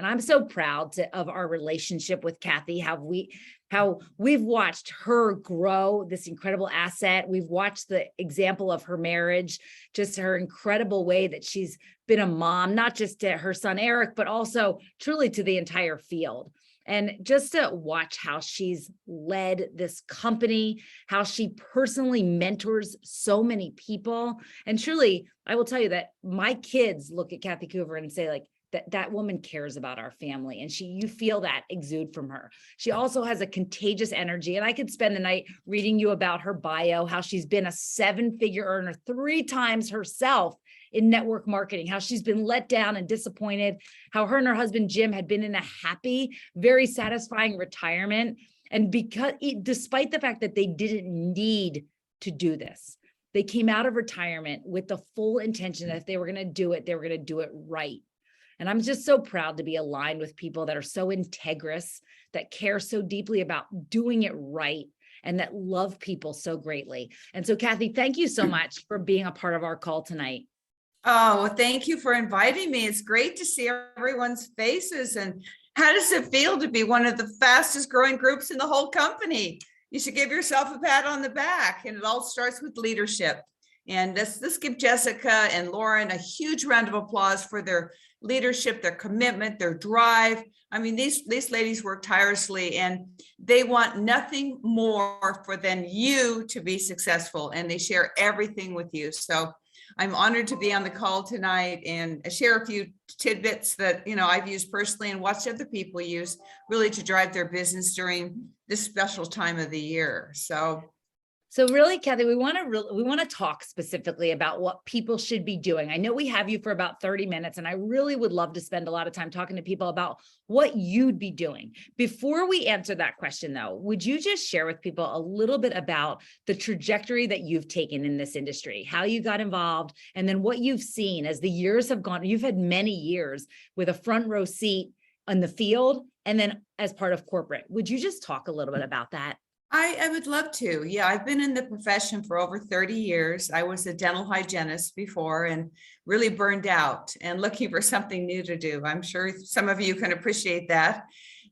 And I'm so proud of our relationship with Kathy, how we've watched her grow this incredible asset. We've watched the example of her marriage, just her incredible way that she's been a mom, not just to her son, Eric, but also truly to the entire field. And just to watch how she's led this company, how she personally mentors so many people. And truly, I will tell you that my kids look at Kathy Coover and say, like, that woman cares about our family. And you feel that exude from her. She also has a contagious energy. And I could spend the night reading you about her bio, how she's been a 7-figure earner 3 times herself in network marketing, how she's been let down and disappointed, how her and her husband, Jim, had been in a happy, very satisfying retirement. And despite the fact that they didn't need to do this, they came out of retirement with the full intention that if they were going to do it, they were going to do it right. And I'm just so proud to be aligned with people that are so integrous, that care so deeply about doing it right, and that love people so greatly. And so, Kathy, thank you so much for being a part of our call tonight. Oh, well, thank you for inviting me. It's great to see everyone's faces. And how does it feel to be one of the fastest growing groups in the whole company? You should give yourself a pat on the back, and it all starts with leadership. And let's give Jessica and Lauren a huge round of applause for their leadership, their commitment, their drive. I mean, these ladies work tirelessly, and they want nothing more than you to be successful, and they share everything with you. So I'm honored to be on the call tonight and share a few tidbits that, I've used personally and watched other people use really to drive their business during this special time of the year. So really, Kathy, we want to talk specifically about what people should be doing. I know we have you for about 30 minutes, and I really would love to spend a lot of time talking to people about what you'd be doing. Before we answer that question, though, would you just share with people a little bit about the trajectory that you've taken in this industry, how you got involved, and then what you've seen as the years have gone? You've had many years with a front row seat on the field and then as part of corporate. Would you just talk a little bit about that? I would love to. Yeah, I've been in the profession for over 30 years. I was a dental hygienist before and really burned out and looking for something new to do. I'm sure some of you can appreciate that.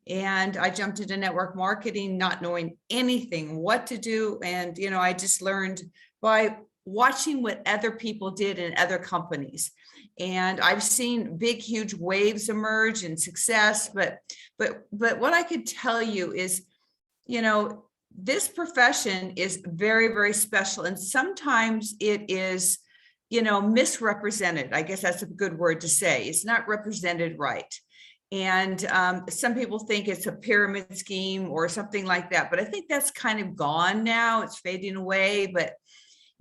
And I jumped into network marketing, not knowing anything what to do. And, I just learned by watching what other people did in other companies. And I've seen big, huge waves emerge and success. But what I could tell you is, this profession is very, very special. And sometimes it is, misrepresented. I guess that's a good word to say. It's not represented right. And some people think it's a pyramid scheme or something like that. But I think that's kind of gone now. It's fading away. But,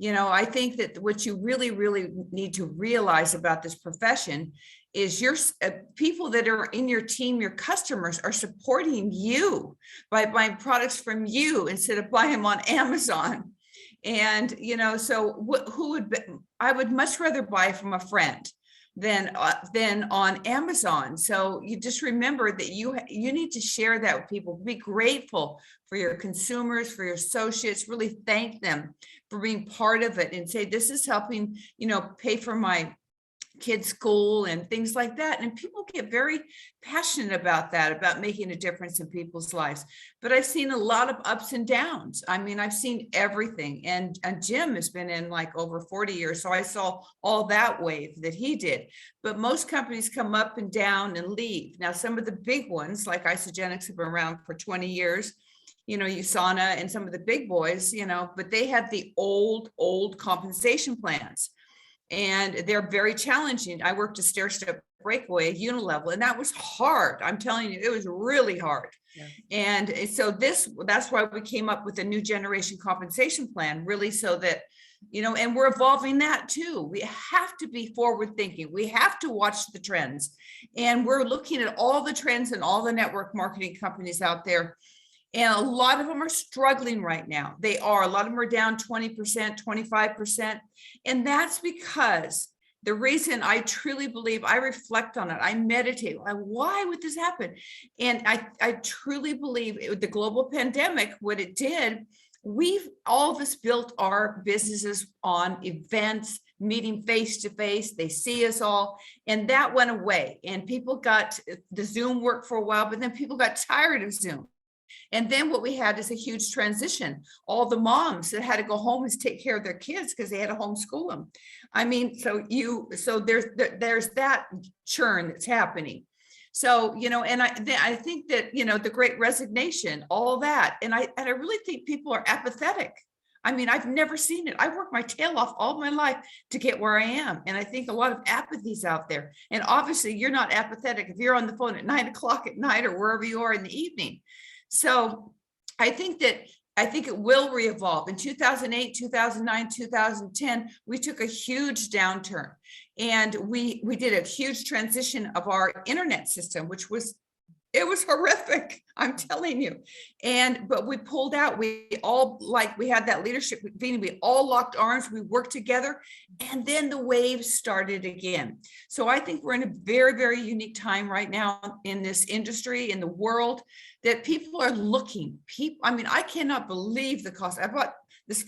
I think that what you really, really need to realize about this profession is your people that are in your team, your customers are supporting you by buying products from you instead of buying them on Amazon. And, I would much rather buy from a friend than on Amazon. So you just remember that you need to share that with people. Be grateful for your consumers, for your associates, really thank them for being part of it and say, this is helping, pay for my kids' school and things like that. And people get very passionate about that, about making a difference in people's lives. But I've seen a lot of ups and downs. I mean, I've seen everything. And Jim has been in like over 40 years. So I saw all that wave that he did. But most companies come up and down and leave. Now, some of the big ones like Isogenics have been around for 20 years. USANA and some of the big boys, but they have the old compensation plans. And they're very challenging. I worked a stair-step breakaway, unilevel, and that was hard. I'm telling you, it was really hard. Yeah. And so that's why we came up with a new generation compensation plan, really so that, and we're evolving that too. We have to be forward thinking. We have to watch the trends. And we're looking at all the trends and all the network marketing companies out there. And a lot of them are struggling right now. A lot of them are down 20%, 25%. And that's because the reason I truly believe, I reflect on it, I meditate, why would this happen? And I truly believe the global pandemic, what it did, all of us built our businesses on events, meeting face to face. They see us all. And that went away. And people got the Zoom work for a while, but then people got tired of Zoom. And then what we had is a huge transition. All the moms that had to go home and take care of their kids because they had to homeschool them. I mean, so there's that churn that's happening. So, and I think that, the great resignation, all that. And I really think people are apathetic. I mean, I've never seen it. I worked my tail off all my life to get where I am. And I think a lot of apathy's out there. And obviously you're not apathetic if you're on the phone at 9 o'clock at night or wherever you are in the evening. So I think it will re-evolve. In 2008, 2009, 2010, we took a huge downturn, and we did a huge transition of our internet system, which was horrific, I'm telling you. But we pulled out, we had that leadership meeting, we all locked arms, we worked together, and then the waves started again. So I think we're in a very, very unique time right now in this industry, in the world, that people are looking. I mean, I cannot believe the cost. I bought this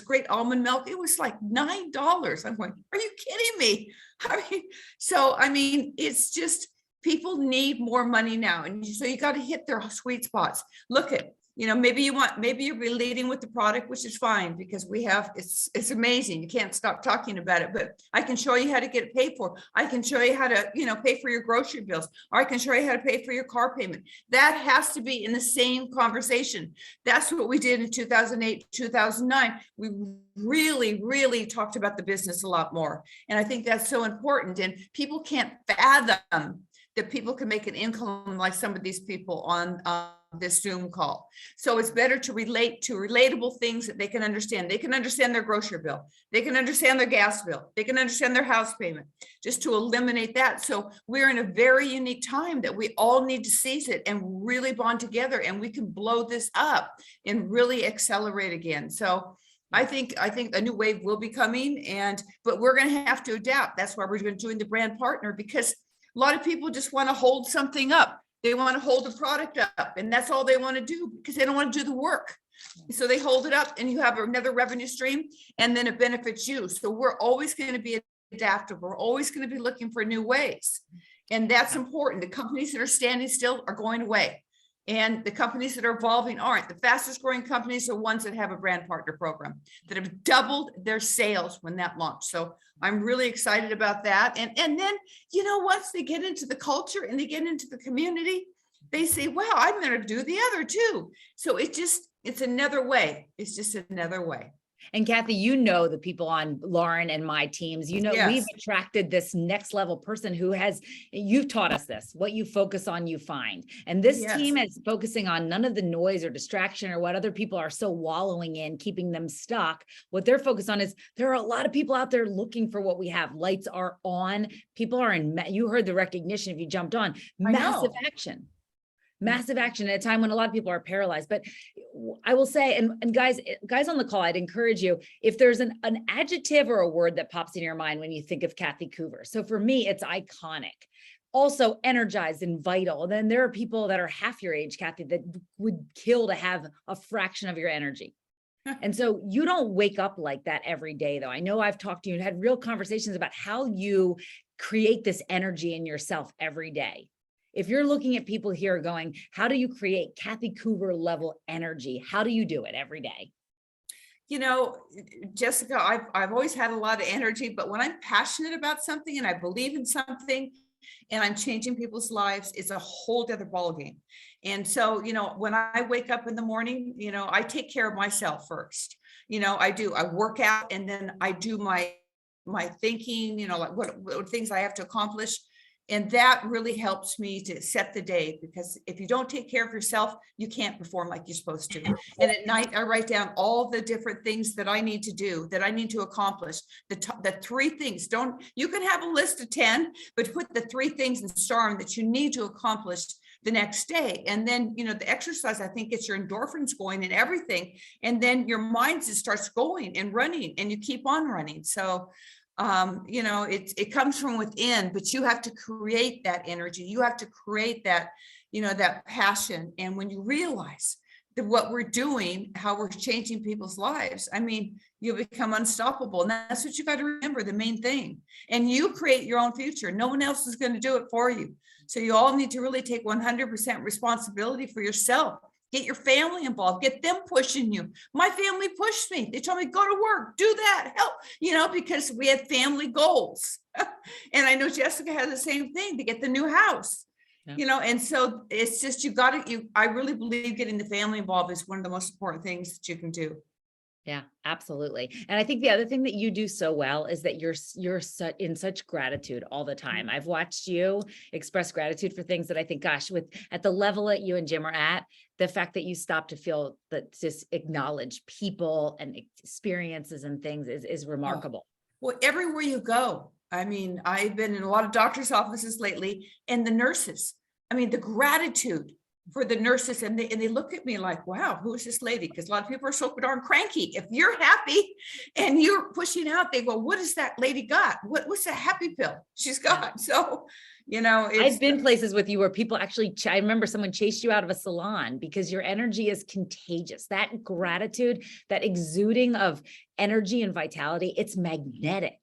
great almond milk. It was like $9. I'm going, are you kidding me? I mean, it's just, people need more money now. And so you got to hit their sweet spots. Look at, maybe you're relating with the product, which is fine, because it's amazing. You can't stop talking about it, but I can show you how to get it paid for. I can show you how to, pay for your grocery bills, or I can show you how to pay for your car payment. That has to be in the same conversation. That's what we did in 2008, 2009. We really, really talked about the business a lot more. And I think that's so important. And people can't fathom that people can make an income like some of these people on this Zoom call. So it's better to relate to relatable things that they can understand. They can understand their grocery bill. They can understand their gas bill. They can understand their house payment, just to eliminate that. So we're in a very unique time that we all need to seize it and really bond together, and we can blow this up and really accelerate again. So I think a new wave will be coming, but we're going to have to adapt. That's why we're doing the brand partner, because a lot of people just want to hold something up. They want to hold the product up, and that's all they want to do, because they don't want to do the work. So they hold it up, and you have another revenue stream, and then it benefits you. So we're always going to be adaptable. We're always going to be looking for new ways. And that's important. The companies that are standing still are going away, and the companies that are evolving aren't. The fastest growing companies are ones that have a brand partner program, that have doubled their sales when that launched. So I'm really excited about that. And then, once they get into the culture and they get into the community, they say, wow, I'm going to do the other too. So it's another way. It's just another way. And Kathy, the people on Lauren and my teams, Yes. We've attracted this next level person you've taught us this, what you focus on, you find. And this Yes. team is focusing on none of the noise or distraction or what other people are so wallowing in, keeping them stuck. What they're focused on is there are a lot of people out there looking for what we have. Lights are on. People are you heard the recognition if you jumped on, massive action. Massive action at a time when a lot of people are paralyzed. But I will say, and guys on the call, I'd encourage you, if there's an adjective or a word that pops in your mind when you think of Kathy Coover. So for me, it's iconic, also energized and vital. And then there are people that are half your age, Kathy, that would kill to have a fraction of your energy. And so you don't wake up like that every day, though. I know I've talked to you and had real conversations about how you create this energy in yourself every day. If you're looking at people here going, how do you create Kathy Coover level energy? How do you do it every day? Jessica, I've always had a lot of energy, but when I'm passionate about something and I believe in something and I'm changing people's lives, it's a whole other ballgame. And so, when I wake up in the morning, I take care of myself first. I work out, and then I do my thinking, like what things I have to accomplish. And that really helps me to set the day, because if you don't take care of yourself, you can't perform like you're supposed to. And at night, I write down all the different things that I need to do, that I need to accomplish. The 3 things. You can have a list of 10, but put the 3 things and star them that you need to accomplish the next day. And then, the exercise, I think, gets your endorphins going and everything. And then your mind just starts going and running, and you keep on running. So it comes from within, but you have to create that energy. You have to create that, that passion. And when you realize what we're doing, how we're changing people's lives, I mean, you'll become unstoppable. And that's what you got to remember, the main thing. And you create your own future. No one else is going to do it for you. So you all need to really take 100% responsibility for yourself. Get your family involved, get them pushing you. My family pushed me. They told me, go to work, do that, help, because we had family goals. And I know Jessica has the same thing, to get the new house. Yeah. And so it's just, I really believe getting the family involved is one of the most important things that you can do. Yeah, absolutely. And I think the other thing that you do so well is that you're in such gratitude all the time. I've watched you express gratitude for things that I think, gosh, at the level that you and Jim are at, the fact that you stop to feel that, just acknowledge people and experiences and things is remarkable. Well, everywhere you go, I mean, I've been in a lot of doctors' offices lately, and the nurses, I mean, the gratitude for the nurses, and they look at me like, wow, who is this lady? Because a lot of people are so darn cranky. If you're happy and you're pushing out, they go, what has that lady got? What's the happy pill she's got? So, I've been places with you where people actually, I remember someone chased you out of a salon because your energy is contagious. That gratitude, that exuding of energy and vitality, it's magnetic.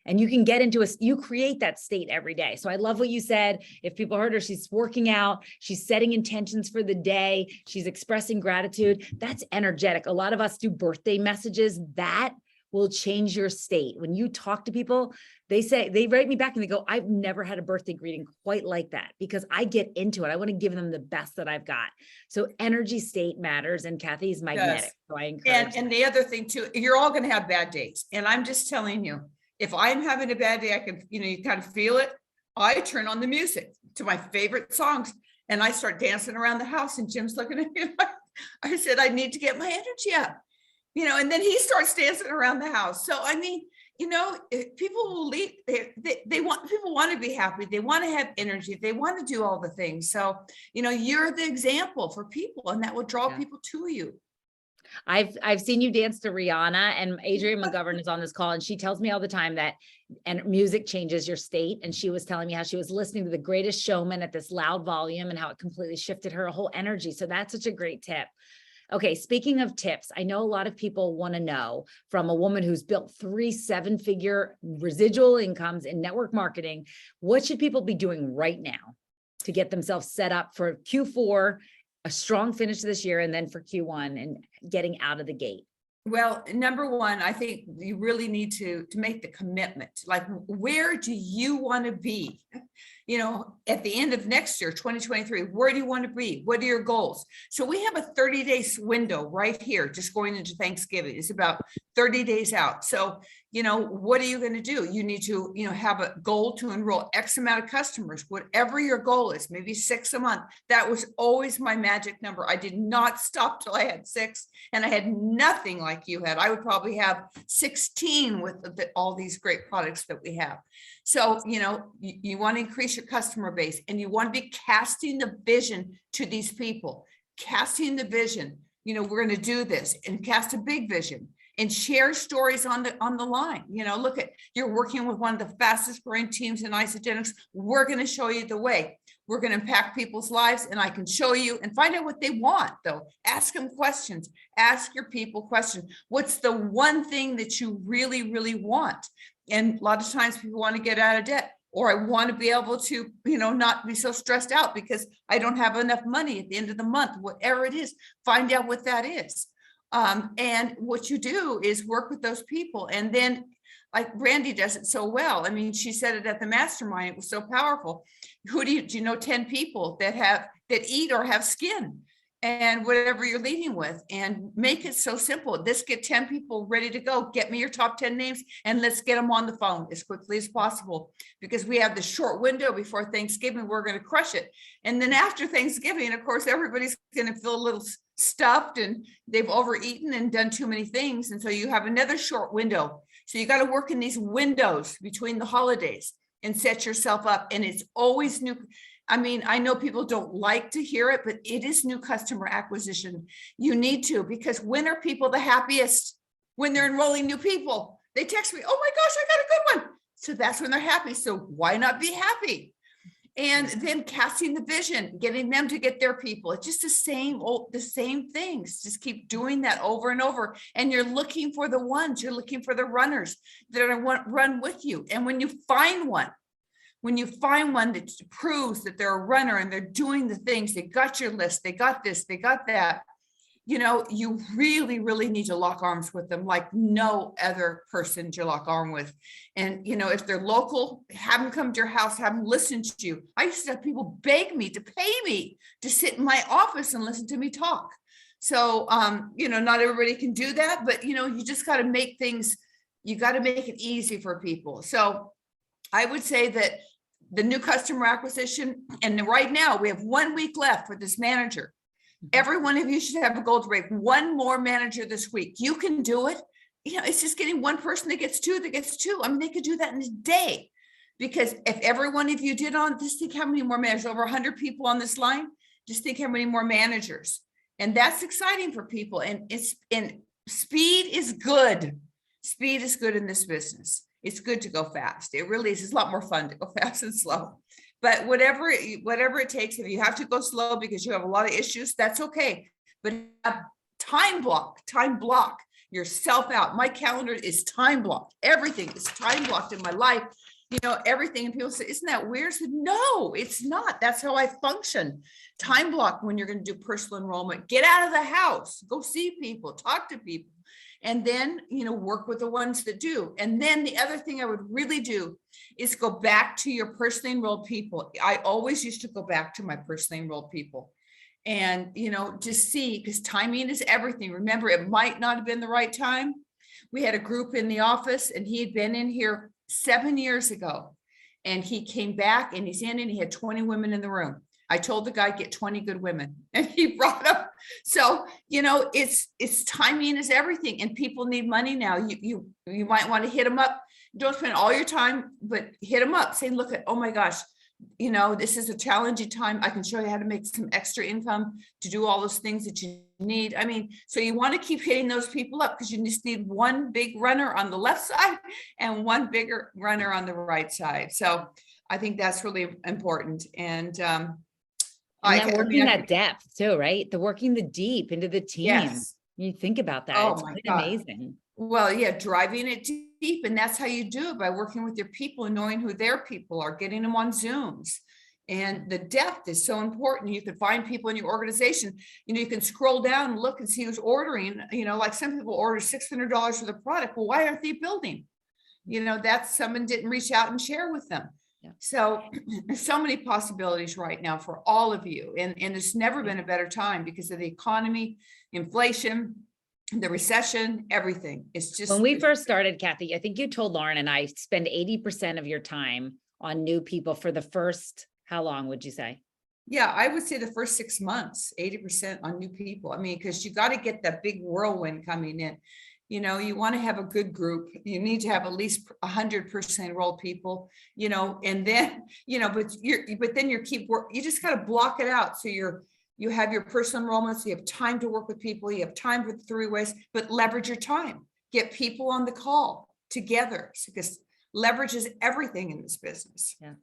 And you can get into you create that state every day. So I love what you said. If people heard her, she's working out, she's setting intentions for the day, she's expressing gratitude. That's energetic. A lot of us do birthday messages. That will change your state. When you talk to people, they write me back and they go, I've never had a birthday greeting quite like that, because I get into it. I want to give them the best that I've got. So energy state matters, and Kathy's magnetic. Yes. So I encourage and the other thing too, you're all going to have bad days. And I'm just telling you, if I'm having a bad day, I can, you kind of feel it. I turn on the music to my favorite songs and I start dancing around the house, and Jim's looking at me like, I said, I need to get my energy up, and then he starts dancing around the house. So, I mean, people will leave, people want to be happy. They want to have energy. They want to do all the things. So, you're the example for people, and that will draw people to you. I've seen you dance to Rihanna, and Adrienne McGovern is on this call, and she tells me all the time that music changes your state. And she was telling me how she was listening to The Greatest Showman at this loud volume and how it completely shifted her whole energy. So that's such a great tip. Okay, speaking of tips, I know a lot of people want to know, from a woman who's built 3 7-figure residual incomes in network marketing, what should people be doing right now to get themselves set up for Q4, a strong finish this year, and then for Q1 and getting out of the gate? Well, number one, I think you really need to make the commitment. Like, where do you want to be? At the end of next year, 2023, where do you want to be? What are your goals? So we have a 30-day window right here, just going into Thanksgiving. It's about 30 days out. So, what are you going to do? You need to, have a goal to enroll X amount of customers, whatever your goal is, maybe 6 a month. That was always my magic number. I did not stop till I had 6, and I had nothing like you had. I would probably have 16 with all these great products that we have. So, you want to increase your customer base, and you want to be casting the vision to these people, casting the vision, we're going to do this, and cast a big vision and share stories on the line. Look at, you're working with one of the fastest growing teams in Isogenics. We're going to show you the way. We're going to impact people's lives, and I can show you and find out what they want, though. Ask them questions. Ask your people questions. What's the one thing that you really, really want? And a lot of times people want to get out of debt, or I want to be able to, not be so stressed out because I don't have enough money at the end of the month. Whatever it is, find out what that is. And what you do is work with those people. And then, like Randy does it so well. I mean, she said it at the mastermind. It was so powerful. Do you know 10 people that eat or have skin? And whatever you're leading with, and make it so simple. Let's get 10 people ready to go. Get me your top 10 names, and let's get them on the phone as quickly as possible, because we have the short window before Thanksgiving. We're going to crush it. And then after Thanksgiving, of course, everybody's going to feel a little stuffed, and they've overeaten and done too many things. And so you have another short window. So you got to work in these windows between the holidays and set yourself up. And it's always new. I mean, I know people don't like to hear it, but it is new customer acquisition. You need to, because when are people the happiest? When they're enrolling new people. They text me, oh my gosh, I got a good one. So that's when they're happy. So why not be happy? And then casting the vision, getting them to get their people. It's just the same things. Just keep doing that over and over. And you're looking for the ones, you're looking for the runners that are want run with you. And when you find one that proves that they're a runner and they're doing the things, they got your list, they got this, they got that, you really, really need to lock arms with them like no other person to lock arm with. And, if they're local, have them come to your house, have them listen to you. I used to have people beg me to pay me to sit in my office and listen to me talk. So, not everybody can do that, but, you just got to make things, you got to make it easy for people. So I would say that the new customer acquisition, and right now we have 1 week left with this manager. Every one of you should have a goal to break one more manager this week. You can do it. It's just getting one person that gets two. I mean, they could do that in a day, because if every one of you did just think how many more managers, over 100 people on this line, just think how many more managers. And that's exciting for people. And speed is good. Speed is good in this business. It's good to go fast. It really is. It's a lot more fun to go fast and slow. But whatever it takes, if you have to go slow because you have a lot of issues, that's okay. But time block yourself out. My calendar is time blocked. Everything is time blocked in my life. Everything. And people say, isn't that weird? I said, no, it's not. That's how I function. Time block when you're going to do personal enrollment. Get out of the house. Go see people. Talk to people. And then, work with the ones that do. And then the other thing I would really do is go back to your personally enrolled people. I always used to go back to my personally enrolled people and, just see, because timing is everything. Remember, it might not have been the right time. We had a group in the office and he had been in here 7 years ago and he came back and he's in and he had 20 women in the room. I told the guy, get 20 good women, and he brought them. So, it's timing is everything, and people need money now. You might want to hit them up. Don't spend all your time, but hit them up. Say, look oh my gosh, this is a challenging time. I can show you how to make some extra income to do all those things that you need. I mean, so you want to keep hitting those people up because you just need one big runner on the left side and one bigger runner on the right side. So I think that's really important. And, working that depth too, right? Working the deep into the team. Yes. You think about that. Oh it's my quite God. amazing. Well, yeah, driving it deep. And that's how you do it, by working with your people and knowing who their people are, getting them on Zooms. And the depth is so important. You can find people in your organization. You can scroll down and look and see who's ordering. Like some people order $600 for the product. Well, why aren't they building? That's someone didn't reach out and share with them. Yeah. So there's so many possibilities right now for all of you. And it's never been a better time because of the economy, inflation, the recession, everything. It's just. When we first started, Kathy, I think you told Lauren and I spend 80% of your time on new people for the first, how long would you say? Yeah, I would say the first 6 months, 80% on new people. I mean, because you got to get that big whirlwind coming in. You want to have a good group. You need to have at least 100% enrolled people, and then, but then you just got to block it out. So you have your personal enrollments, you have time to work with people, you have time for the 3 ways, but leverage your time, get people on the call together, because leverage is everything in this business. Yeah.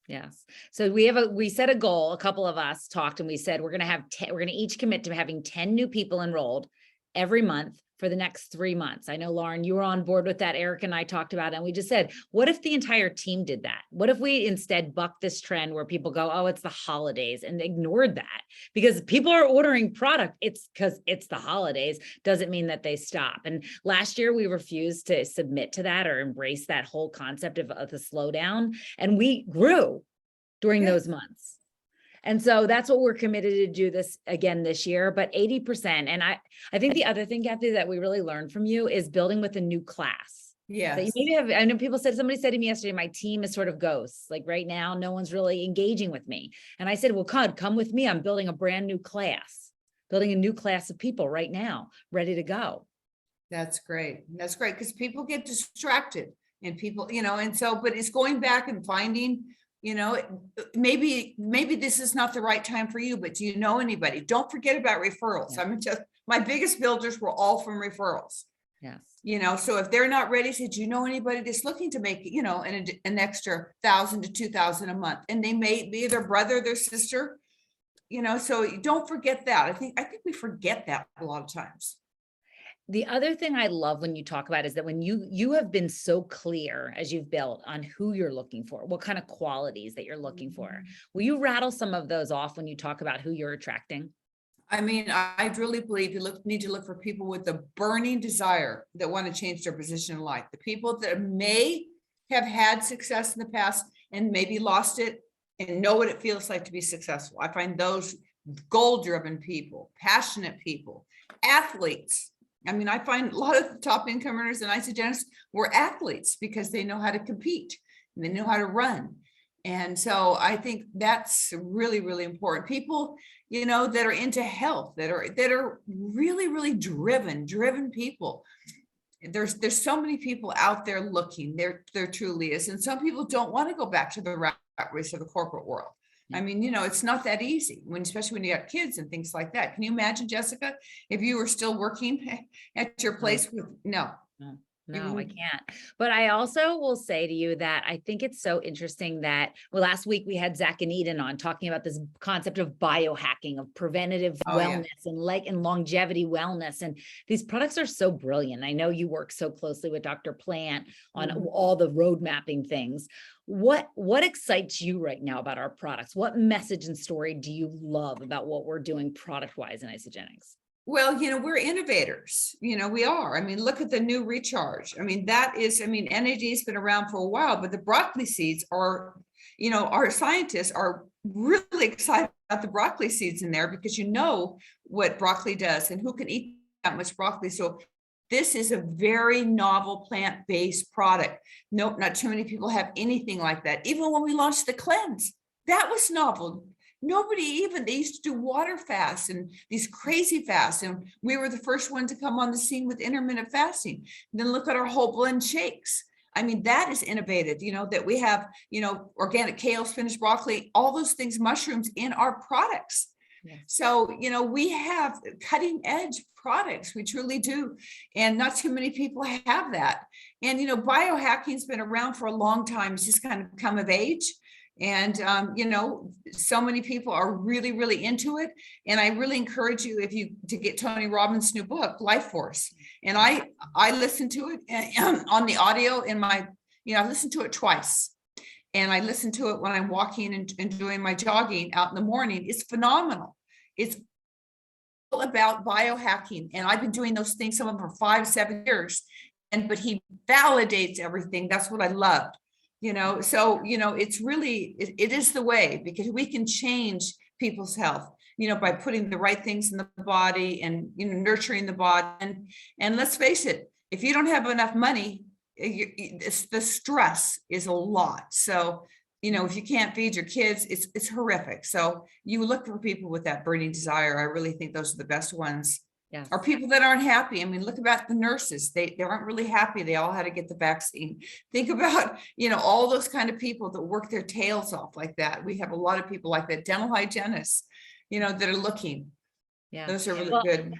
Yes. So we set a goal. A couple of us talked and we said, we're going to each commit to having 10 new people enrolled every month for the next 3 months. I know, Lauren, you were on board with that. Eric and I talked about it, and we just said, what if the entire team did that? What if we instead bucked this trend where people go, oh, it's the holidays, and ignored that? Because people are ordering product. It's because it's the holidays. Doesn't mean that they stop. And last year we refused to submit to that or embrace that whole concept of the slowdown. And we grew during those months. And so that's what we're committed to do this again this year, but 80%. And I think the other thing, Kathy, that we really learned from you is building with a new class. Yeah. So I know somebody said to me yesterday, my team is sort of ghosts. Like right now, no one's really engaging with me. And I said, well, come with me. I'm building a brand new class, building a new class of people right now, ready to go. That's great. That's great. Because people get distracted and people, and so, but it's going back and finding, maybe this is not the right time for you, but do you know anybody? Don't forget about referrals. Yeah. My biggest builders were all from referrals. Yes. So if they're not ready, say, do you know anybody that's looking to make, an extra 1,000 to 2,000 a month? And they may be their brother, their sister, so don't forget that. I think we forget that a lot of times. The other thing I love when you talk about is that when you have been so clear as you've built on who you're looking for, what kind of qualities that you're looking for. Will you rattle some of those off when you talk about who you're attracting? I mean, I really believe you need to look for people with a burning desire that want to change their position in life. The people that may have had success in the past and maybe lost it and know what it feels like to be successful. I find those goal-driven people, passionate people, athletes. I mean, I find a lot of the top income earners and Isagenix were athletes because they know how to compete and they know how to run. And so I think that's really, really important. People, that are into health, that are really, really driven people. There's so many people out there looking. There truly is. And some people don't want to go back to the rat race of the corporate world. I mean, it's not that easy especially when you got kids and things like that. Can you imagine, Jessica, if you were still working at your place with no. No, I can't. But I also will say to you that I think it's so interesting that, last week we had Zach and Eden on talking about this concept of biohacking, of preventative wellness and longevity wellness. And these products are so brilliant. I know you work so closely with Dr. Plant on all the road mapping things. What excites you right now about our products? What message and story do you love about what we're doing product-wise in Isagenix? Well, we're innovators, we are. I mean, look at the new recharge. I mean, NAD has been around for a while, but the broccoli seeds are, our scientists are really excited about the broccoli seeds in there because what broccoli does and who can eat that much broccoli. So this is a very novel plant-based product. Nope, not too many people have anything like that. Even when we launched the cleanse, that was novel. They used to do water fasts and these crazy fasts. And we were the first one to come on the scene with intermittent fasting. And then look at our whole blend shakes. I mean, that is innovative, that we have, organic kale, spinach, broccoli, all those things, mushrooms in our products. Yes. So, we have cutting edge products. We truly do. And not too many people have that. And, biohacking has been around for a long time. It's just kind of come of age. And, so many people are really, really into it. And I really encourage you to get Tony Robbins' new book, Life Force. And I listened to it on the audio in my, I listened to it twice. And I listen to it when I'm walking and doing my jogging out in the morning. It's phenomenal. It's all about biohacking. And I've been doing those things, some of them for 5-7 years. But he validates everything. That's what I loved. So, it's really, it is the way, because we can change people's health, by putting the right things in the body and, nurturing the body. And let's face it, if you don't have enough money, the stress is a lot. So, if you can't feed your kids, it's horrific. So you look for people with that burning desire. I really think those are the best ones. Yes. Or people that aren't happy. I mean, look about the nurses. They aren't really happy. They all had to get the vaccine. Think about, all those kind of people that work their tails off like that. We have a lot of people like that. Dental hygienists, that are looking. Yeah. Those are really good.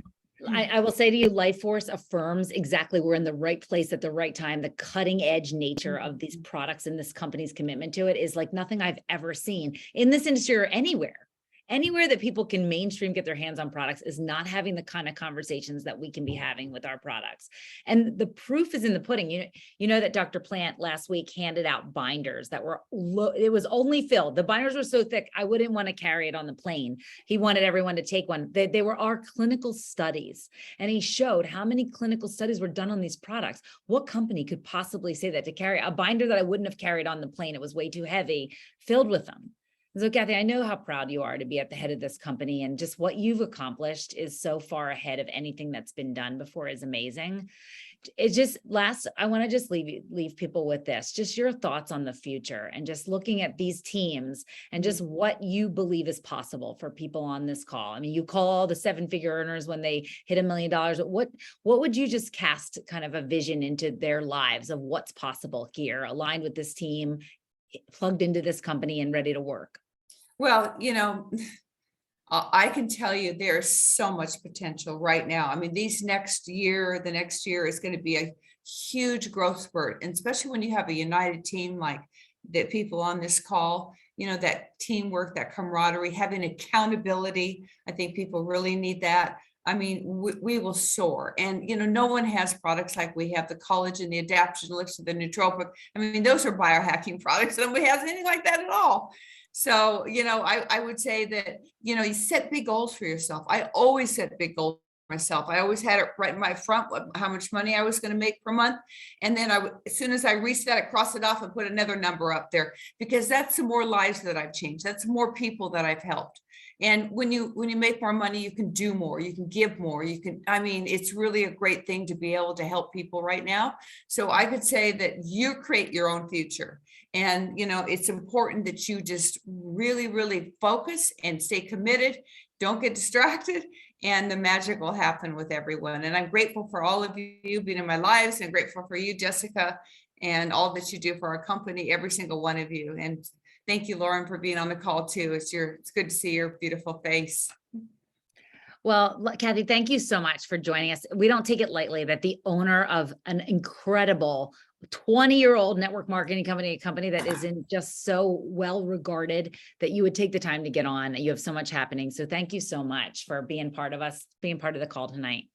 I will say to you, Life Force affirms exactly we're in the right place at the right time. The cutting edge nature of these products and this company's commitment to it is like nothing I've ever seen in this industry or anywhere. Anywhere that people can mainstream get their hands on products is not having the kind of conversations that we can be having with our products. And the proof is in the pudding. You know that Dr. Plant last week handed out binders that were it was only filled. The binders were so thick, I wouldn't want to carry it on the plane. He wanted everyone to take one. They were our clinical studies. And he showed how many clinical studies were done on these products. What company could possibly say that, to carry a binder that I wouldn't have carried on the plane? It was way too heavy, filled with them. So Kathy, I know how proud you are to be at the head of this company, and just what you've accomplished is so far ahead of anything that's been done before is amazing. It's just I want to just leave people with this, just your thoughts on the future and just looking at these teams and just what you believe is possible for people on this call. I mean, you call all the 7-figure earners when they hit $1 million. What would you just cast kind of a vision into their lives of what's possible here, aligned with this team, plugged into this company and ready to work? Well, I can tell you there's so much potential right now. I mean, the next year is going to be a huge growth spurt, and especially when you have a united team like that, people on this call, that teamwork, that camaraderie, having accountability. I think people really need that. I mean, we will soar. And, no one has products like we have, the collagen, the adaptogen elixir, the nootropic. I mean, those are biohacking products. Nobody has anything like that at all. So, I would say that, you set big goals for yourself. I always set big goals for myself. I always had it right in my front, how much money I was going to make per month. And then as soon as I reached that, I crossed it off and put another number up there, because that's the more lives that I've changed. That's more people that I've helped. And when you make more money, you can do more, you can give more, it's really a great thing to be able to help people right now. So I could say that you create your own future. And, it's important that you just really, really focus and stay committed. Don't get distracted, and the magic will happen with everyone. And I'm grateful for all of you being in my lives, and grateful for you, Jessica, and all that you do for our company, every single one of you. And thank you, Lauren, for being on the call too. It's good to see your beautiful face. Well, Kathy, thank you so much for joining us. We don't take it lightly that the owner of an incredible 20-year-old network marketing company, a company that isn't just so well regarded, that you would take the time to get on. You have so much happening. So thank you so much for being part of the call tonight.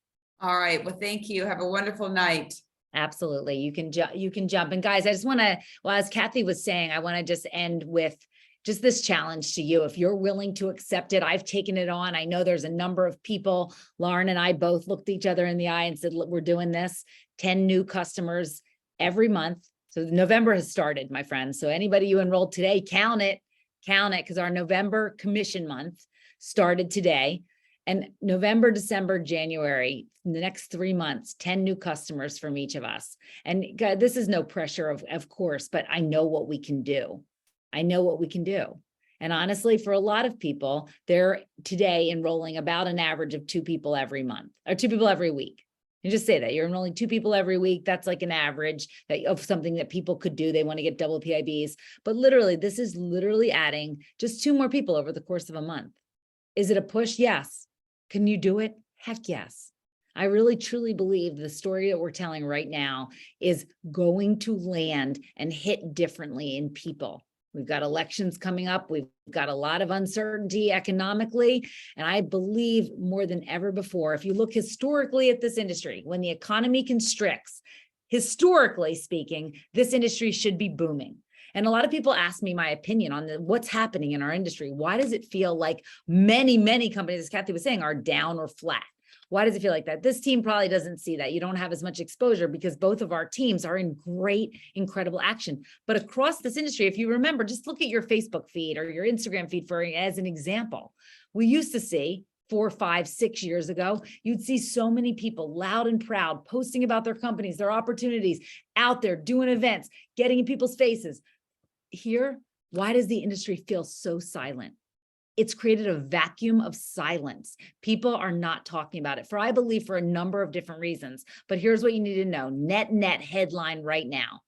All right. Well, thank you. Have a wonderful night. Absolutely. You can jump. And guys, I just want to, well, as Kathy was saying, I want to just end with just this challenge to you. If you're willing to accept it, I've taken it on. I know there's a number of people. Lauren and I both looked each other in the eye and said, look, we're doing this. 10 new customers every month. So November has started, my friends. So anybody you enrolled today, count it, because our November commission month started today. And November, December, January, the next 3 months, 10 new customers from each of us. And God, this is no pressure, of course, but I know what we can do. I know what we can do. And honestly, for a lot of people, they're today enrolling about an average of 2 people every month, or 2 people every week. And just say that you're enrolling 2 people every week. That's like an average of something that people could do. They want to get double PIBs, but literally, this is literally adding just 2 more people over the course of a month. Is it a push? Yes. Can you do it? Heck yes. I really truly believe the story that we're telling right now is going to land and hit differently in people. We've got elections coming up. We've got a lot of uncertainty economically. And I believe more than ever before, if you look historically at this industry, when the economy constricts, historically speaking, this industry should be booming. And a lot of people ask me my opinion on what's happening in our industry. Why does it feel like many, many companies, as Kathy was saying, are down or flat? Why does it feel like that? This team probably doesn't see that. You don't have as much exposure because both of our teams are in great, incredible action. But across this industry, if you remember, just look at your Facebook feed or your Instagram feed as an example. We used to see 4, 5, 6 years ago, you'd see so many people loud and proud posting about their companies, their opportunities, out there doing events, getting in people's faces. Here, why does the industry feel so silent? It's created a vacuum of silence. People are not talking about it, I believe for a number of different reasons. But here's what you need to know. Net headline right now.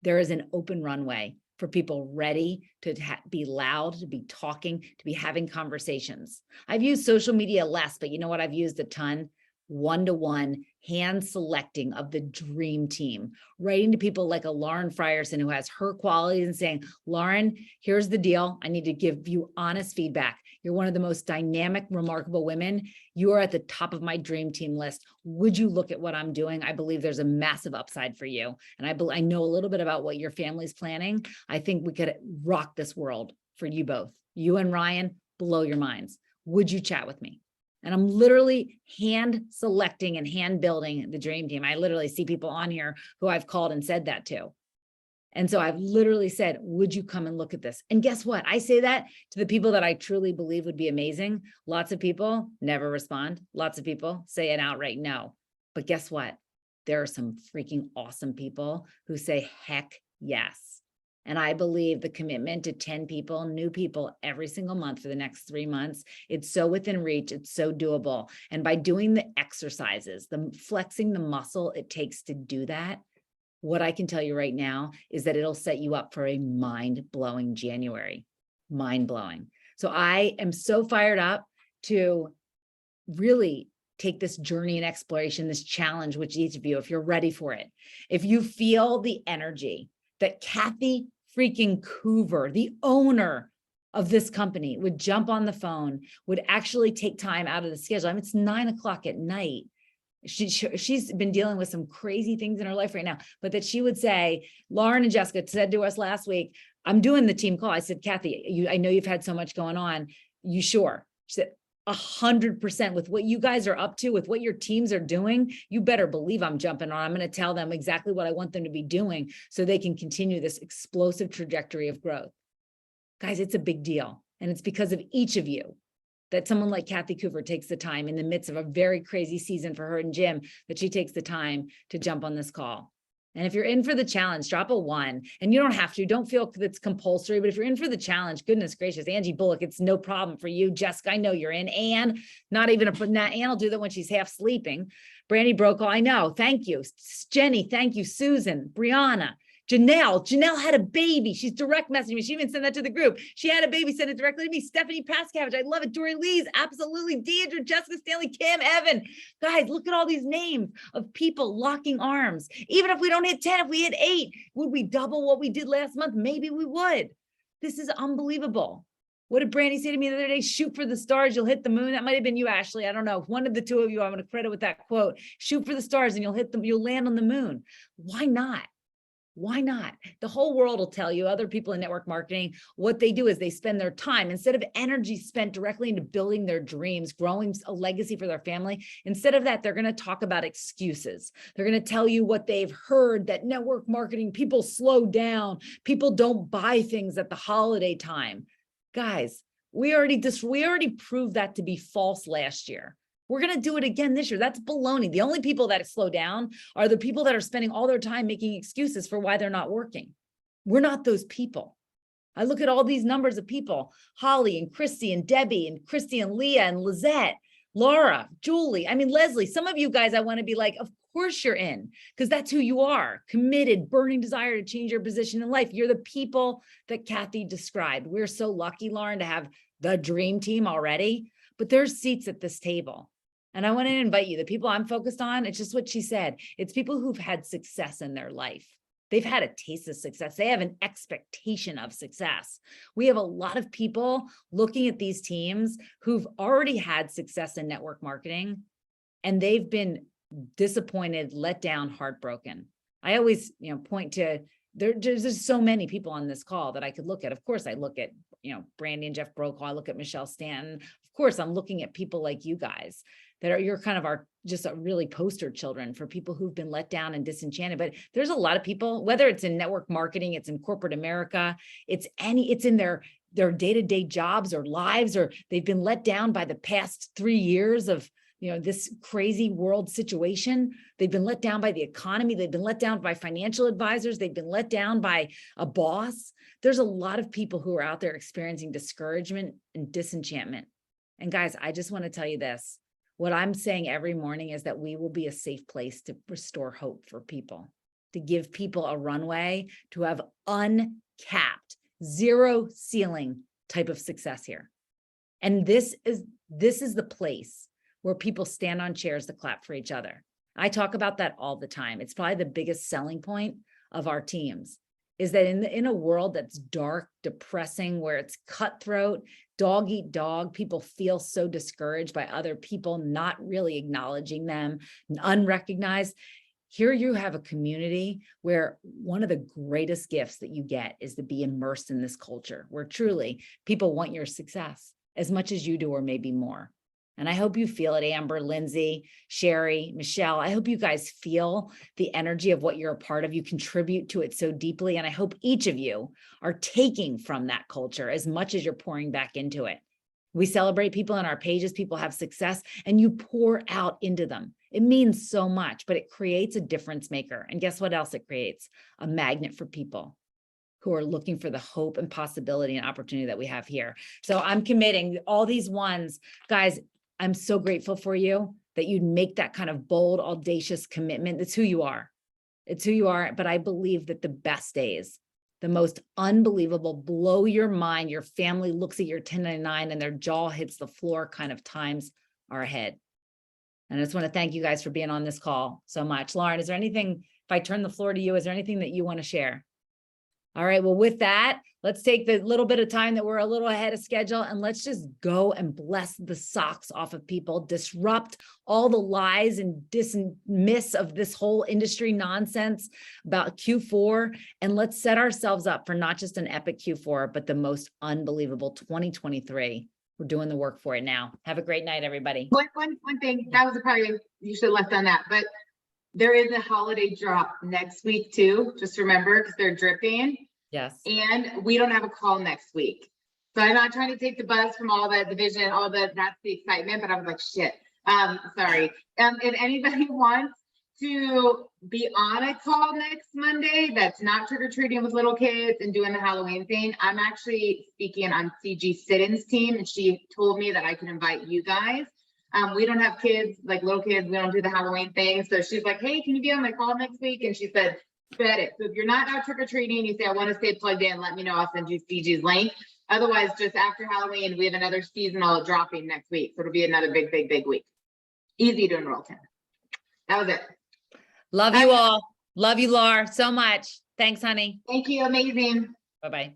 There is an open runway for people ready to be loud, to be talking, to be having conversations. I've used social media less, but you know what I've used a ton? One-to-one hand selecting of the dream team, writing to people like a Lauren Frierson who has her qualities and saying, Lauren, here's the deal. I need to give you honest feedback. You're one of the most dynamic, remarkable women. You are at the top of my dream team list. Would you look at what I'm doing? I believe there's a massive upside for you. And I know a little bit about what your family's planning. I think we could rock this world for you both. You and Ryan, blow your minds. Would you chat with me? And I'm literally hand selecting and hand building the dream team. I literally see people on here who I've called and said that to. And so I've literally said, would you come and look at this? And guess what? I say that to the people that I truly believe would be amazing. Lots of people never respond. Lots of people say an outright no. But guess what? There are some freaking awesome people who say, heck yes. And I believe the commitment to 10 people, new people every single month for the next 3 months, it's so within reach, it's so doable. And by doing the exercises, flexing the muscle it takes to do that, what I can tell you right now is that it'll set you up for a mind-blowing January, mind-blowing. So I am so fired up. to really take this journey and exploration, this challenge, which each of you, if you're ready for it, if you feel the energy that Kathy freaking Coover, the owner of this company, would jump on the phone, would actually take time out of the schedule. I mean, it's 9:00 at night. She's been dealing with some crazy things in her life right now, but that she would say, Lauren and Jessica said to us last week, I'm doing the team call. I said, Kathy, I know you've had so much going on. You sure? She said, 100% with what you guys are up to, with what your teams are doing, you better believe I'm jumping on. I'm going to tell them exactly what I want them to be doing so they can continue this explosive trajectory of growth. Guys, it's a big deal. And it's because of each of you that someone like Kathy Coover takes the time in the midst of a very crazy season for her and Jim, that she takes the time to jump on this call. And if you're in for the challenge, drop a 1. And you don't have to, don't feel it's compulsory, but if you're in for the challenge, goodness gracious, Angie Bullock, it's no problem for you. Jessica, I know you're in. Anne, not even Anne will do that when she's half sleeping. Brandy Brokaw, I know. Thank you. Jenny, thank you. Susan, Brianna, Janelle had a baby. She's direct messaging me. She even sent that to the group. She had a baby, sent it directly to me. Stephanie Pascavage, I love it. Dory Lee's, absolutely. Deidre, Jessica Stanley, Kim, Evan. Guys, look at all these names of people locking arms. Even if we don't hit 10, if we hit 8, would we double what we did last month? Maybe we would. This is unbelievable. What did Brandy say to me the other day? Shoot for the stars, you'll hit the moon. That might have been you, Ashley. I don't know. One of the two of you, I'm going to credit with that quote. Shoot for the stars and you'll land on the moon. Why not? Why not? The whole world will tell you, other people in network marketing, what they do is they spend their time, instead of energy spent directly into building their dreams, growing a legacy for their family, instead of that, they're going to talk about excuses. They're going to tell you what they've heard, that network marketing, people slow down, people don't buy things at the holiday time. Guys, we already proved that to be false last year. We're going to do it again this year. That's baloney. The only people that slow down are the people that are spending all their time making excuses for why they're not working. We're not those people. I look at all these numbers of people, Holly and Christy and Debbie and Christy and Leah and Lizette, Laura, Julie, I mean, Leslie, some of you guys, I want to be like, of course you're in, because that's who you are, committed, burning desire to change your position in life. You're the people that Kathy described. We're so lucky, Lauren, to have the dream team already, but there's seats at this table. And I want to invite you, the people I'm focused on, it's just what she said. It's people who've had success in their life. They've had a taste of success. They have an expectation of success. We have a lot of people looking at these teams who've already had success in network marketing, and they've been disappointed, let down, heartbroken. I always, point to, there's so many people on this call that I could look at. Of course, I look at, Brandy and Jeff Brokaw. I look at Michelle Stanton. Of course, I'm looking at people like you guys that are, you're kind of just really poster children for people who've been let down and disenchanted. But there's a lot of people, whether it's in network marketing, it's in corporate America, it's in their day-to-day jobs or lives, or they've been let down by the past 3 years of, this crazy world situation. They've been let down by the economy. They've been let down by financial advisors. They've been let down by a boss. There's a lot of people who are out there experiencing discouragement and disenchantment. And guys, I just want to tell you this. What I'm saying every morning is that we will be a safe place to restore hope for people, to give people a runway, to have uncapped, zero ceiling type of success here. And this is the place where people stand on chairs to clap for each other. I talk about that all the time. It's probably the biggest selling point of our teams, is that in a world that's dark, depressing, where it's cutthroat, dog eat dog, people feel so discouraged by other people not really acknowledging them, unrecognized. Here you have a community where one of the greatest gifts that you get is to be immersed in this culture, where truly people want your success as much as you do, or maybe more. And I hope you feel it, Amber, Lindsay, Sherry, Michelle. I hope you guys feel the energy of what you're a part of. You contribute to it so deeply. And I hope each of you are taking from that culture as much as you're pouring back into it. We celebrate people on our pages. People have success, and you pour out into them. It means so much, but it creates a difference maker. And guess what else it creates? A magnet for people who are looking for the hope and possibility and opportunity that we have here. So I'm committing all these ones, guys. I'm so grateful for you that you'd make that kind of bold, audacious commitment. That's who you are. It's who you are. But I believe that the best days the most unbelievable, blow your mind, your family looks at your 1099 and their jaw hits the floor kind of times are ahead. And I just want to thank you guys for being on this call so much. Lauren, is there anything, if I turn the floor to you, is there anything that you want to share? All right, well, with that, let's take the little bit of time that we're a little ahead of schedule and let's just go and bless the socks off of people, disrupt all the lies and dismiss of this whole industry nonsense about Q4. And let's set ourselves up for not just an epic Q4, but the most unbelievable 2023. We're doing the work for it now. Have a great night, everybody. One thing, that was probably, you should have left on that, but there is a holiday drop next week too. Just remember, because they're dripping. Yes. And we don't have a call next week. So I'm not trying to take the buzz from all the division, that's the excitement, but I was like, shit. Sorry. If anybody wants to be on a call next Monday, that's not trick-or-treating with little kids and doing the Halloween thing, I'm actually speaking on CG Sit-ins team, and she told me that I can invite you guys. We don't have kids, like little kids, we don't do the Halloween thing. So she's like, hey, can you be on my call next week? And she said, bet it. So if you're not out trick-or-treating, you say, I want to stay plugged in, let me know, I'll send you CG's link. Otherwise, just after Halloween, we have another seasonal dropping next week. So it'll be another big week. Easy to enroll in. That was it. Love you all. Love you, Laura, so much. Thanks, honey. Thank you. Amazing. Bye-bye.